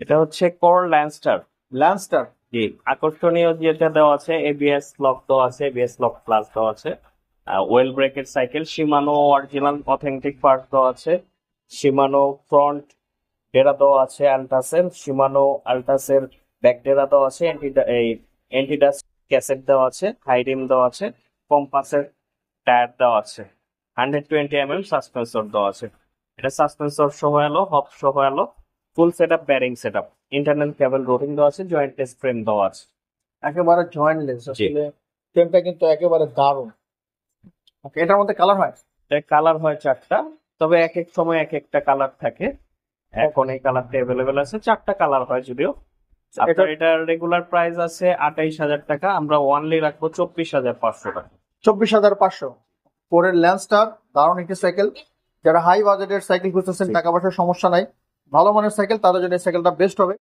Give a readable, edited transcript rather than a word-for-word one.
এটা হচ্ছে কোর ল্যান্সটার। ল্যান্সটার। জি, আকর্ষণীয় যেটা দেওয়া আছে, এবিএস লক দেওয়া আছে, এবিএস লক প্লাস দেওয়া আছে, ওয়েল ব্রেকের সাইকেল, শিমানো অরিজিনাল অথেন্টিক পার্ট দেওয়া আছে, শিমানো ফ্রন্ট ডেরা দেওয়া আছে আলটাসের, শিমানো আলটাসের ব্যাক ডেরা দেওয়া আছে, অ্যান্টিডাস্ট ক্যাসেট দেওয়া আছে, হাই রিম দেওয়া আছে, কম্পাসের টায়ার দেওয়া আছে, 120 mm সাসপেন্সর দেওয়া আছে। এটা সাসপেন্সর সহ এলো, হব সহ এলো, full set up, bearing set up, internal cable routing দেওয়া আছে, জয়েন্টলেস ফ্রেম দেওয়া আছে। একেবারে জয়েন্টলেস, জি। আসলে ফ্রেমটা কিন্তু একেবারে দারুণ। ওকে, এটার মধ্যে কালার হয়? এর কালার হয় 4টা, তবে এক এক সময় এক একটা কালার থাকে। এখন এই কালারটা অ্যাভেলেবেল আছে, 4টা কালার হয় যদিও। আপনার এটার রেগুলার প্রাইস আছে 28,000 টাকা, আমরা ওয়ানলি রাখবো 24,500 টাকা। 24,500। পরের ল্যান্সটার দারুণ একটি সাইকেল। যারা হাই বাজেটের সাইকেল খুঁজতেছেন, জি। টাকা পয়সার সমস্যা নাই, ভালো মানের সাইকেল, তাদের জন্য এই সাইকেলটা বেস্ট হবে।